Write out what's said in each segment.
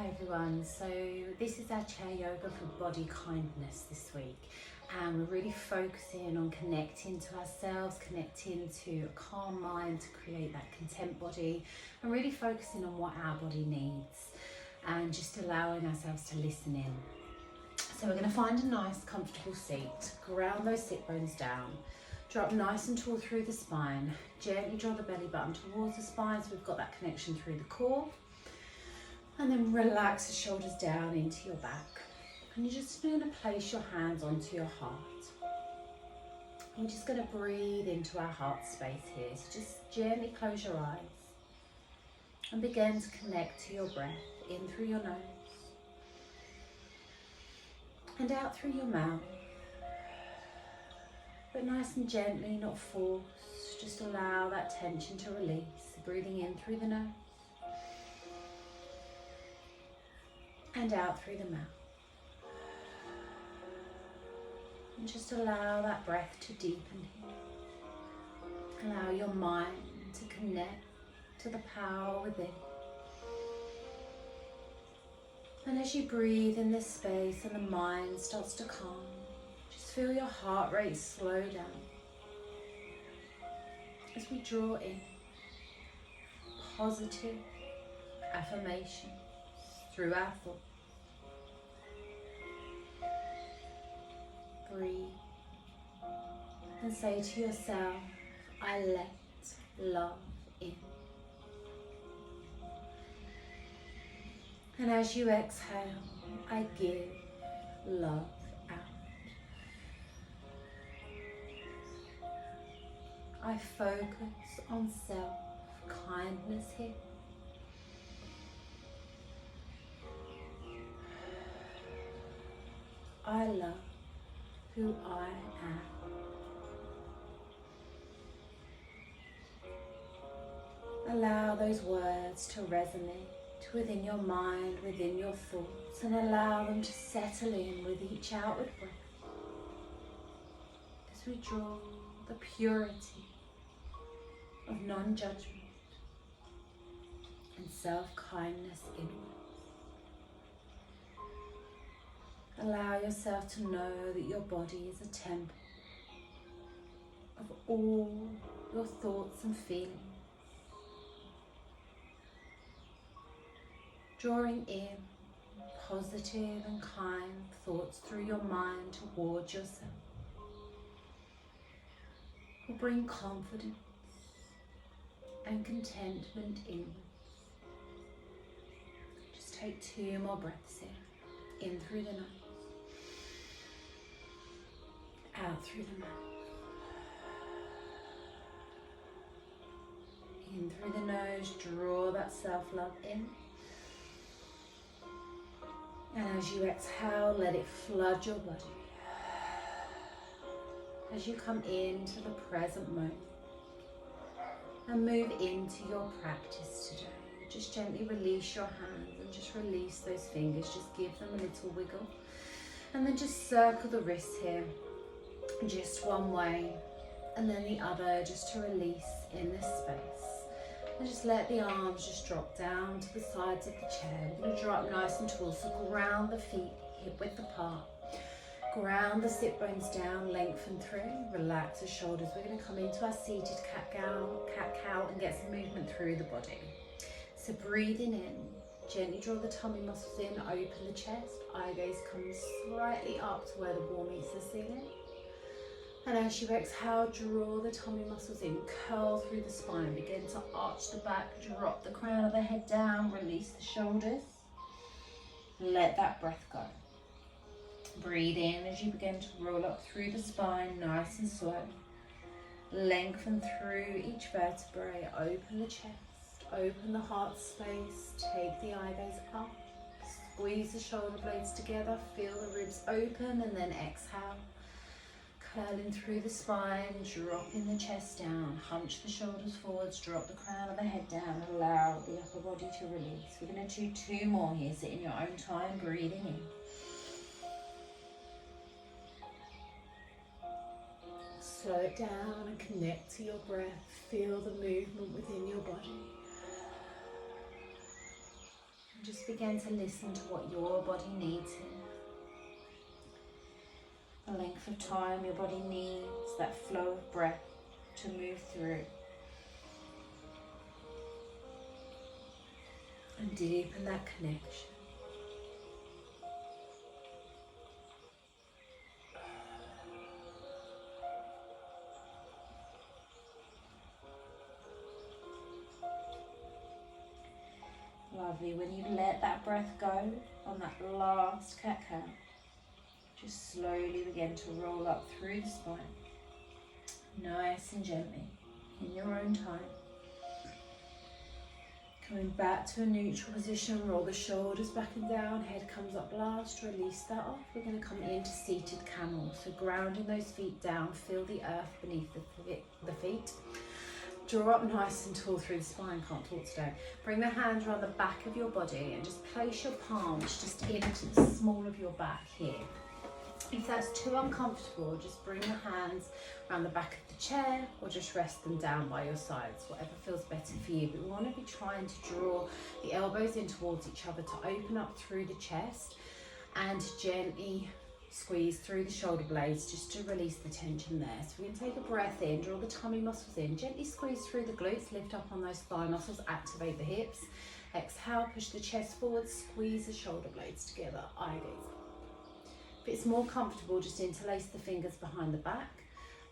Hi everyone, so this is our chair yoga for body kindness this week, and we're really focusing on connecting to ourselves, connecting to a calm mind to create that content body, and really focusing on what our body needs and just allowing ourselves to listen in. So we're going to find a nice comfortable seat, ground those sit bones down, drop nice and tall through the spine, gently draw the belly button towards the spine so we've got that connection through the core. And then relax the shoulders down into your back. And you're just going to place your hands onto your heart. We're just going to breathe into our heart space here. So just gently close your eyes and begin to connect to your breath in through your nose and out through your mouth. But nice and gently, not forced. Just allow that tension to release. Breathing in through the nose and out through the mouth. And just allow that breath to deepen here. Allow your mind to connect to the power within. And as you breathe in this space and the mind starts to calm, just feel your heart rate slow down as we draw in positive affirmations through our thoughts. Breathe and say to yourself, I let love in. And as you exhale, I give love out. I focus on self-kindness here. I love who I am. Allow those words to resonate within your mind, within your thoughts, and allow them to settle in with each outward breath as we draw the purity of non-judgment and self-kindness inwards. Allow yourself to know that your body is a temple of all your thoughts and feelings. Drawing in positive and kind thoughts through your mind towards yourself will bring confidence and contentment inwards. Just take 2 more breaths here, in through the nose. Out through the mouth. In through the nose, draw that self-love in. And as you exhale, let it flood your body. As you come into the present moment and move into your practice today, just gently release your hands and just release those fingers. Just give them a little wiggle. And then just circle the wrists here. Just one way and then the other, just to release in this space. And just let the arms just drop down to the sides of the chair. We're going to draw up nice and tall, so ground the feet hip width apart. Ground the sit bones down, lengthen through, relax the shoulders. We're going to come into our seated cat-cow and get some movement through the body. So breathing in, gently draw the tummy muscles in, open the chest, eye gaze comes slightly up to where the wall meets the ceiling. And as you exhale, draw the tummy muscles in, curl through the spine, begin to arch the back, drop the crown of the head down, release the shoulders. Let that breath go. Breathe in as you begin to roll up through the spine, nice and slow. Lengthen through each vertebrae, open the chest, open the heart space, take the eye gaze up, squeeze the shoulder blades together, feel the ribs open, and then exhale. Curling through the spine, dropping the chest down, hunch the shoulders forwards, drop the crown of the head down, allow the upper body to release. We're going to do 2 more here, so in your own time, breathing in. Slow it down and connect to your breath. Feel the movement within your body. Just begin to listen to what your body needs here. The length of time your body needs, that flow of breath to move through. And deepen that connection. Lovely. When you let that breath go on that last CatCow, just slowly begin to roll up through the spine, nice and gently, in your own time. Coming back to a neutral position, roll the shoulders back and down, head comes up last, release that off. We're going to come into seated camel, so grounding those feet down, feel the earth beneath the feet. Draw up nice and tall through the spine, can't talk today. Bring the hands around the back of your body and just place your palms just into the small of your back here. If that's too uncomfortable, just bring the hands around the back of the chair or just rest them down by your sides, whatever feels better for you. But we want to be trying to draw the elbows in towards each other to open up through the chest and gently squeeze through the shoulder blades just to release the tension there. So we can take a breath in, draw the tummy muscles in, gently squeeze through the glutes, lift up on those thigh muscles, activate the hips. Exhale, push the chest forward, squeeze the shoulder blades together, eye gaze. If it's more comfortable, just interlace the fingers behind the back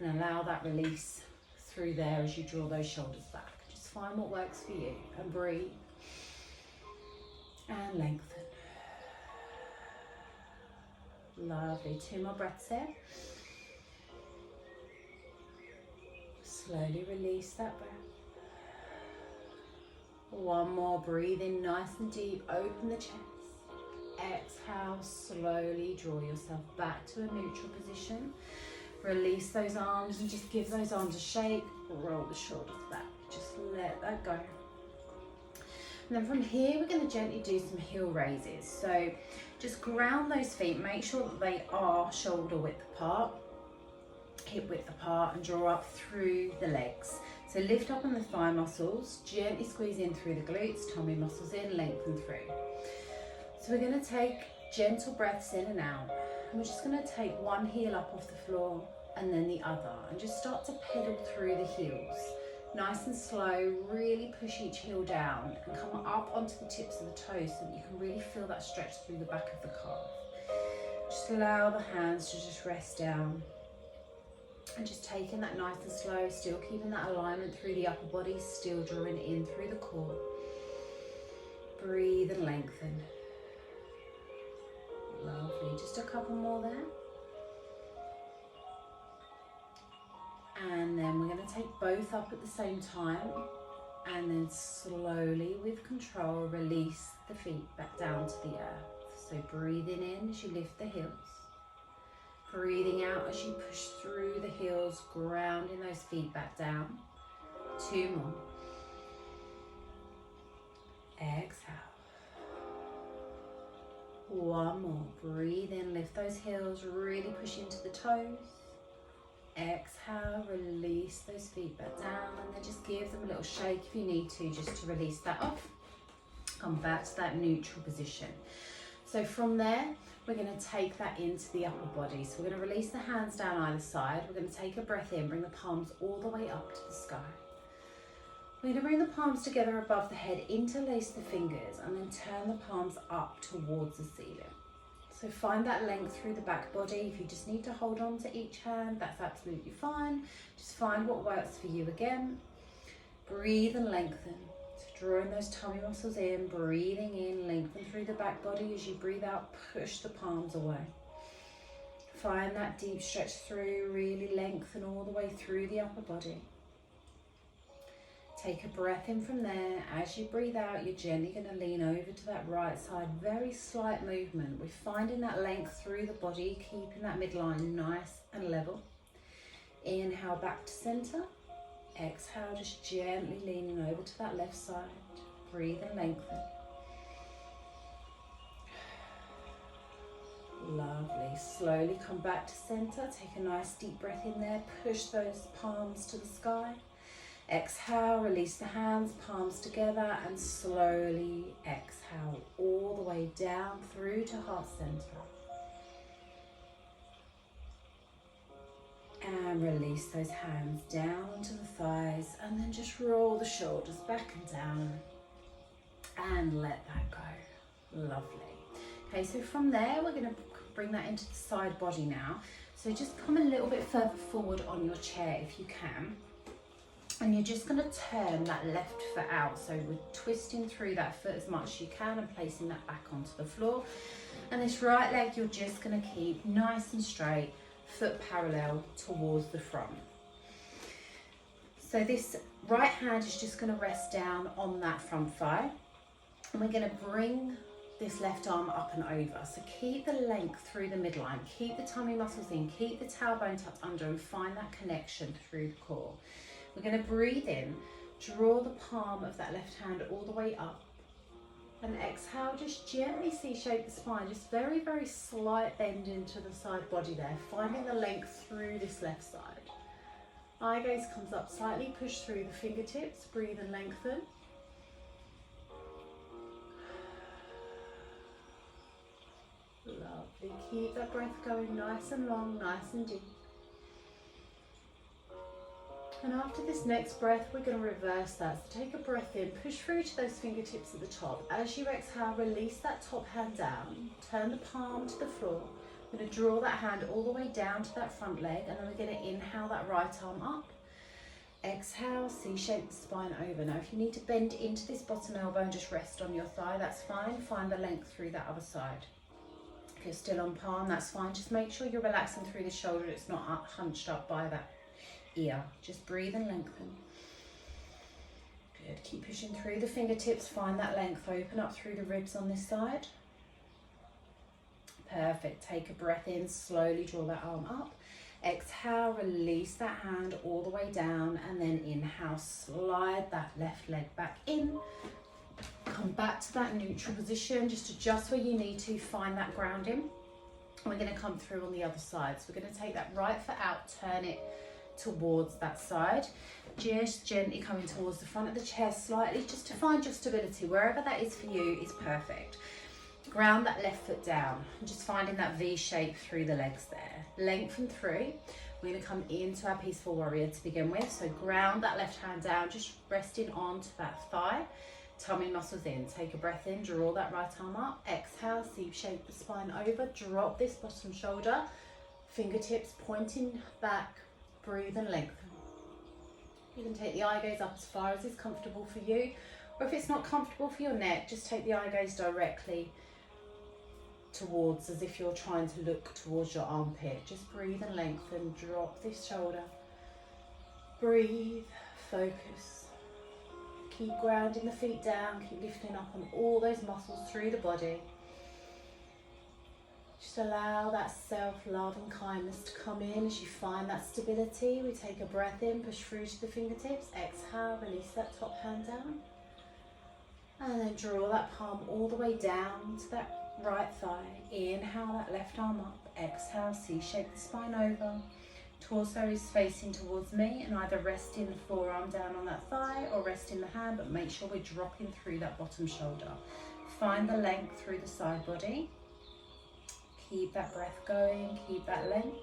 and allow that release through there as you draw those shoulders back. Just find what works for you and breathe and lengthen. Lovely. 2 more breaths here. Slowly release that breath. 1 more. Breathe in nice and deep. Open the chest. Exhale, slowly draw yourself back to a neutral position. Release those arms and just give those arms a shake. Roll the shoulders back. Just let that go. And then from here, we're going to gently do some heel raises. So just ground those feet. Make sure that they are shoulder width apart, hip width apart, and draw up through the legs. So lift up on the thigh muscles, gently squeeze in through the glutes, tummy muscles in, lengthen through. So we're going to take gentle breaths in and out. And we're just going to take one heel up off the floor and then the other, and just start to pedal through the heels. Nice and slow, really push each heel down and come up onto the tips of the toes so that you can really feel that stretch through the back of the calf. Just allow the hands to just rest down. And just taking that nice and slow, still keeping that alignment through the upper body, still drawing in through the core. Breathe and lengthen. Lovely, just a couple more there. And then we're going to take both up at the same time, and then slowly, with control, release the feet back down to the earth. So breathing in as you lift the heels. Breathing out as you push through the heels, grounding those feet back down. 2 more. Exhale. 1 more. Breathe in, lift those heels, really push into the toes. Exhale, release those feet back down, and then just give them a little shake if you need to, just to release that off. Come back to that neutral position. So from there, we're going to take that into the upper body. So we're going to release the hands down either side. We're going to take a breath in, bring the palms all the way up to the sky. We're going to bring the palms together above the head, interlace the fingers, and then turn the palms up towards the ceiling. So find that length through the back body. If you just need to hold on to each hand, that's absolutely fine. Just find what works for you again. Breathe and lengthen. So drawing those tummy muscles in, breathing in, lengthen through the back body. As you breathe out, push the palms away. Find that deep stretch through, really lengthen all the way through the upper body. Take a breath in from there. As you breathe out, you're gently going to lean over to that right side. Very slight movement. We're finding that length through the body, keeping that midline nice and level. Inhale back to center. Exhale, just gently leaning over to that left side. Breathe and lengthen. Lovely. Slowly come back to center. Take a nice deep breath in there. Push those palms to the sky. Exhale, release the hands, palms together, and slowly exhale. exhale all the way down through to heart center. And release those hands down onto the thighs, and then just roll the shoulders back and down and let that go. Lovely. Okay, so from there we're going to bring that into the side body now. So just come a little bit further forward on your chair if you can. And you're just going to turn that left foot out. So we're twisting through that foot as much as you can and placing that back onto the floor. And this right leg you're just going to keep nice and straight, foot parallel towards the front. So this right hand is just going to rest down on that front thigh. And we're going to bring this left arm up and over. So keep the length through the midline, keep the tummy muscles in, keep the tailbone tucked under, and find that connection through the core. We're going to breathe in, draw the palm of that left hand all the way up, and exhale, just gently C-shape the spine, just very, very slight bend into the side body there, finding the length through this left side. Eye gaze comes up slightly, push through the fingertips, breathe and lengthen. Lovely, keep that breath going nice and long, nice and deep. And after this next breath, we're going to reverse that. So take a breath in, push through to those fingertips at the top. As you exhale, release that top hand down, turn the palm to the floor. We're going to draw that hand all the way down to that front leg, and then we're going to inhale that right arm up. Exhale, C-shape the spine over. Now, if you need to bend into this bottom elbow and just rest on your thigh, that's fine. Find the length through that other side. If you're still on palm, that's fine. Just make sure you're relaxing through the shoulder. It's not hunched up by that ear. Just breathe and lengthen. Good. Keep pushing through the fingertips. Find that length. Open up through the ribs on this side. Perfect. Take a breath in. Slowly draw that arm up. Exhale, release that hand all the way down, and then inhale, slide that left leg back in. Come back to that neutral position. Just adjust where you need to. Find that grounding. We're going to come through on the other side. So we're going to take that right foot out, turn it towards that side. Just gently coming towards the front of the chair slightly, just to find your stability. Wherever that is for you is perfect. Ground that left foot down. Just finding that V shape through the legs there. Lengthen through. We're going to come into our peaceful warrior to begin with. So ground that left hand down, just resting onto that thigh. Tummy muscles in. Take a breath in, draw that right arm up. Exhale, C-shape the spine over. Drop this bottom shoulder. Fingertips pointing back. Breathe and lengthen. You can take the eye gaze up as far as is comfortable for you. Or if it's not comfortable for your neck, just take the eye gaze directly towards, as if you're trying to look towards your armpit. Just breathe and lengthen. Drop this shoulder. Breathe. Focus. Keep grounding the feet down, keep lifting up on all those muscles through the body. Just allow that self-love and kindness to come in as you find that stability. We take a breath in, push through to the fingertips. Exhale, release that top hand down. And then draw that palm all the way down to that right thigh. Inhale that left arm up. Exhale, C-shape the spine over. Torso is facing towards me, and either resting the forearm down on that thigh or resting the hand, but make sure we're dropping through that bottom shoulder. Find the length through the side body. Keep that breath going, keep that length.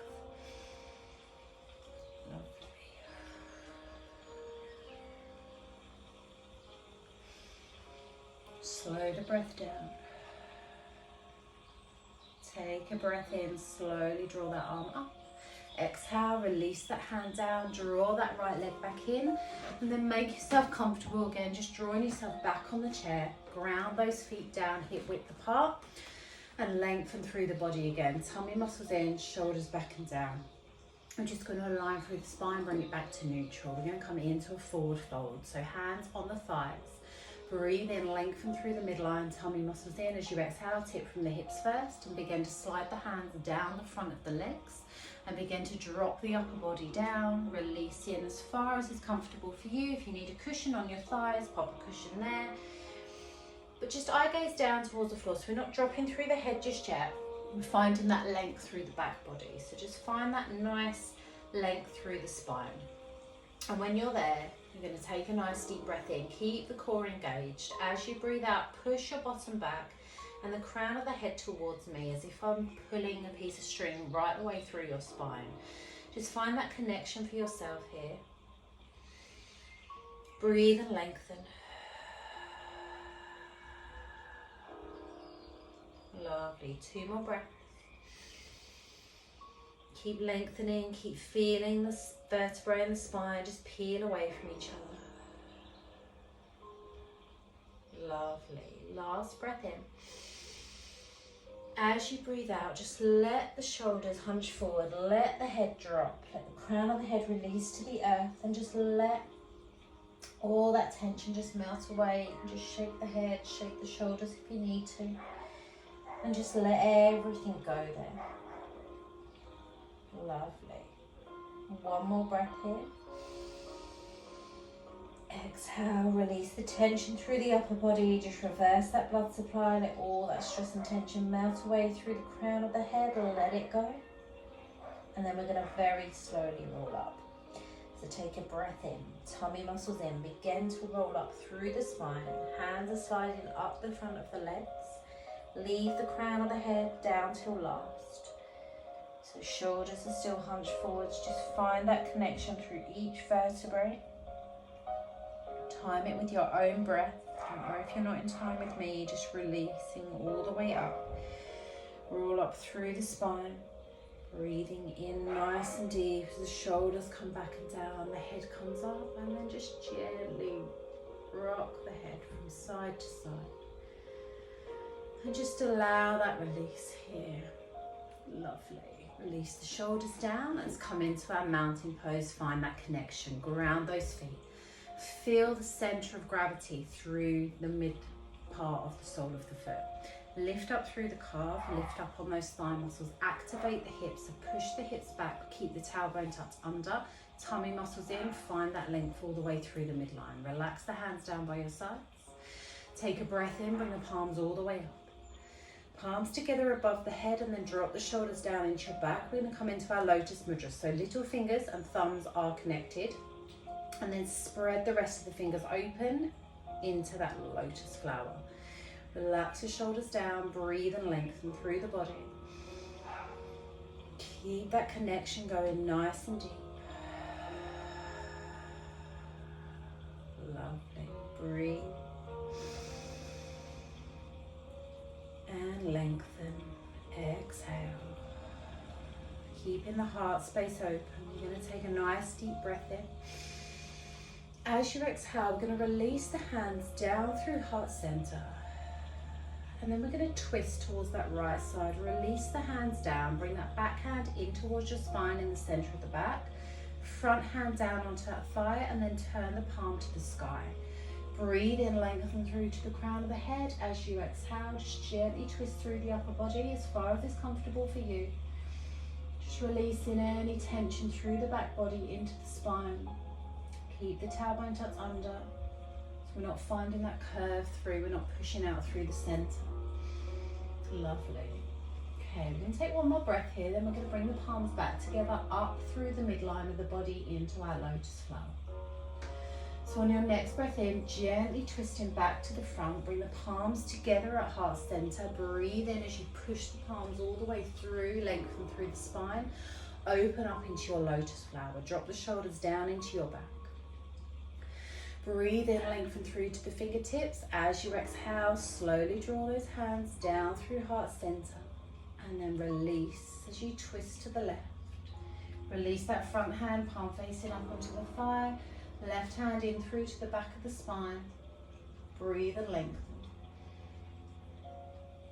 Lovely. Slow the breath down. Take a breath in, slowly draw that arm up. Exhale, release that hand down, draw that right leg back in, and then make yourself comfortable again, just drawing yourself back on the chair. Ground those feet down, hip width apart, and lengthen through the body again. Tummy muscles in, shoulders back and down. I'm just going to align through the spine, bring it back to neutral. We're going to come into a forward fold, so hands on the thighs. Breathe in, lengthen through the midline, tummy muscles in. As you exhale, tip from the hips first, and begin to slide the hands down the front of the legs. And begin to drop the upper body down, release in as far as is comfortable for you. If you need a cushion on your thighs, pop a cushion there. But just eye gaze down towards the floor, so we're not dropping through the head just yet. We're finding that length through the back body. So just find that nice length through the spine. And when you're there, You're going to take a nice deep breath in. Keep the core engaged. As you breathe out, push your bottom back and the crown of the head towards me, as if I'm pulling a piece of string right the way through your spine. Just find that connection for yourself here. Breathe and lengthen. Lovely. 2 more breaths. Keep lengthening, keep feeling the vertebrae and the spine just peel away from each other. Lovely. Last breath in. As you breathe out, just let the shoulders hunch forward, let the head drop, let the crown of the head release to the earth, and just let all that tension just melt away. You can just shake the head, shake the shoulders if you need to, and just let everything go there. Lovely. 1 more breath here. Exhale, release the tension through the upper body. Just reverse that blood supply. Let all that stress and tension melt away through the crown of the head. Let it go. And then we're going to very slowly roll up. So take a breath in. Tummy muscles in. Begin to roll up through the spine. Hands are sliding up the front of the legs. Leave the crown of the head down till last. So shoulders are still hunched forwards. Just find that connection through each vertebrae. Time it with your own breath. Don't worry if you're not in time with me, just releasing all the way up. Roll up through the spine. Breathing in nice and deep as the shoulders come back and down, the head comes up, and then just gently rock the head from side to side. And just allow that release here. Lovely. Release the shoulders down. Let's come into our mountain pose. Find that connection. Ground those feet. Feel the center of gravity through the mid part of the sole of the foot. Lift up through the calf, lift up on those thigh muscles, activate the hips, so push the hips back, keep the tailbone tucked under, tummy muscles in, find that length all the way through the midline. Relax the hands down by your sides. Take a breath in, bring the palms all the way up. Palms together above the head and then drop the shoulders down into your back. We're going to come into our lotus mudra, so little fingers and thumbs are connected. And then spread the rest of the fingers open into that lotus flower. Relax your shoulders down, breathe and lengthen through the body. Keep that connection going nice and deep. Lovely. Breathe. And lengthen. Exhale. Keeping the heart space open. You're going to take a nice deep breath in. As you exhale, we're going to release the hands down through heart center. And then we're going to twist towards that right side. Release the hands down. Bring that back hand in towards your spine in the center of the back. Front hand down onto that thigh and then turn the palm to the sky. Breathe in, lengthen through to the crown of the head. As you exhale, just gently twist through the upper body as far as is comfortable for you. Just releasing any tension through the back body into the spine. Keep the tailbone tucked under, so we're not finding that curve through, we're not pushing out through the center. Lovely. Okay, we're going to take 1 more breath here, then we're going to bring the palms back together up through the midline of the body into our lotus flower. So on your next breath in, gently twisting back to the front, bring the palms together at heart center. Breathe in as you push the palms all the way through, lengthen through the spine. Open up into your lotus flower. Drop the shoulders down into your back. Breathe in, lengthen through to the fingertips. As you exhale, slowly draw those hands down through heart center. And then release as you twist to the left. Release that front hand, palm facing up onto the thigh. Left hand in through to the back of the spine. Breathe and lengthen.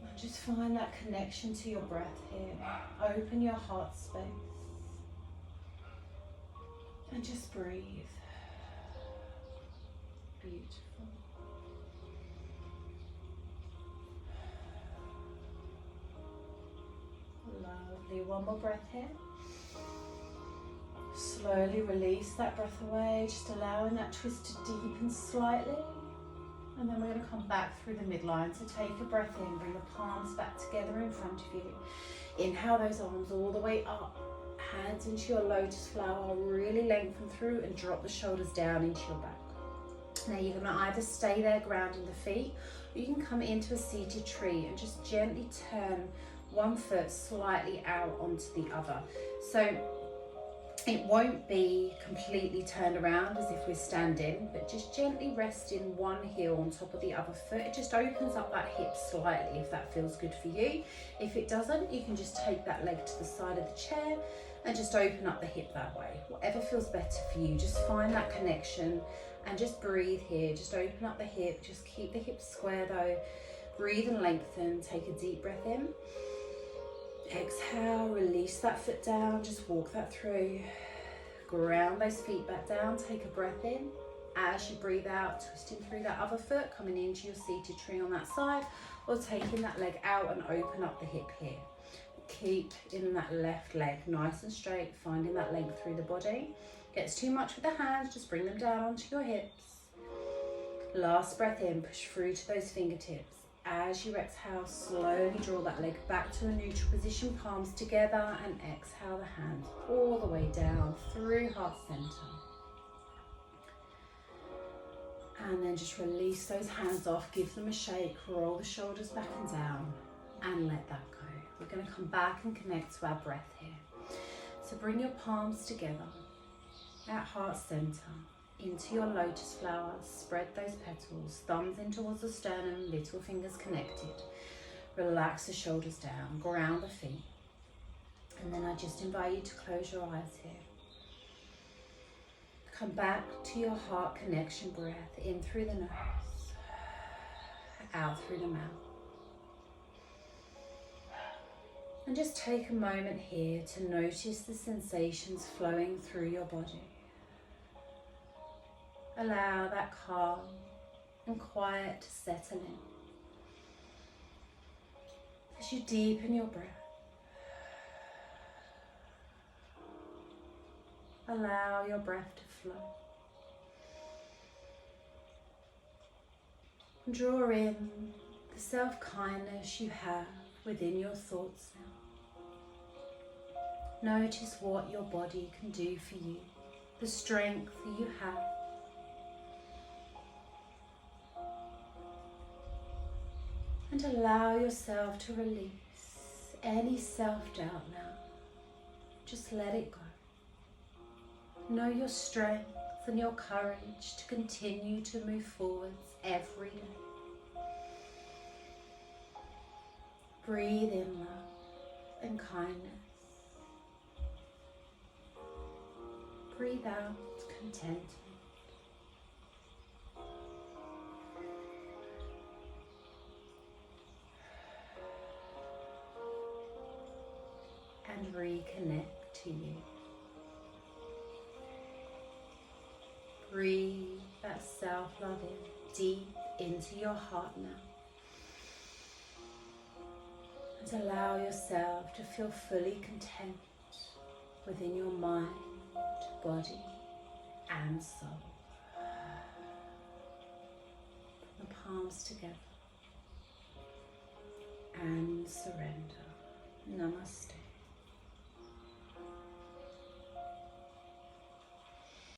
And just find that connection to your breath here. Open your heart space. And just breathe. Beautiful. Lovely. 1 more breath here. Slowly release that breath away, just allowing that twist to deepen slightly. And then we're going to come back through the midline. So take a breath in, bring the palms back together in front of you. Inhale those arms all the way up. hands into your lotus flower, really lengthen through and drop the shoulders down into your back. Now you're going to either stay there grounding the feet, or you can come into a seated tree and just gently turn one foot slightly out onto the other. So it won't be completely turned around as if we're standing, but just gently resting one heel on top of the other foot. It just opens up that hip slightly if that feels good for you. If it doesn't, you can just take that leg to the side of the chair and just open up the hip that way. Whatever feels better for you, just find that connection and just breathe here. Just open up the hip, just keep the hips square though. Breathe and lengthen, take a deep breath in. Exhale, release that foot down, just walk that through. Ground those feet back down, take a breath in. As you breathe out, twisting through that other foot, coming into your seated tree on that side, or taking that leg out and open up the hip here. Keep in that left leg nice and straight, finding that length through the body. Gets too much with the hands, just bring them down onto your hips. Last breath in, push through to those fingertips. As you exhale, slowly draw that leg back to a neutral position, palms together, and exhale the hands all the way down through heart center. And then just release those hands off, give them a shake, roll the shoulders back and down, and let that go. We're going to come back and connect to our breath here. So bring your palms together at heart center. Into your lotus flower, spread those petals, thumbs in towards the sternum, little fingers connected. Relax the shoulders down, ground the feet. And then I just invite you to close your eyes here. Come back to your heart connection breath, in through the nose, out through the mouth. And just take a moment here to notice the sensations flowing through your body. Allow that calm and quiet to settle in. As you deepen your breath, allow your breath to flow. And draw in the self-kindness you have within your thoughts now. Notice what your body can do for you, the strength that you have. And allow yourself to release any self-doubt now. Just let it go. Know your strength and your courage to continue to move forwards every day. Breathe in love and kindness. Breathe out contentment. And reconnect to you. Breathe that self-love in, deep into your heart now. And allow yourself to feel fully content within your mind, body and soul. Put the palms together and surrender. Namaste.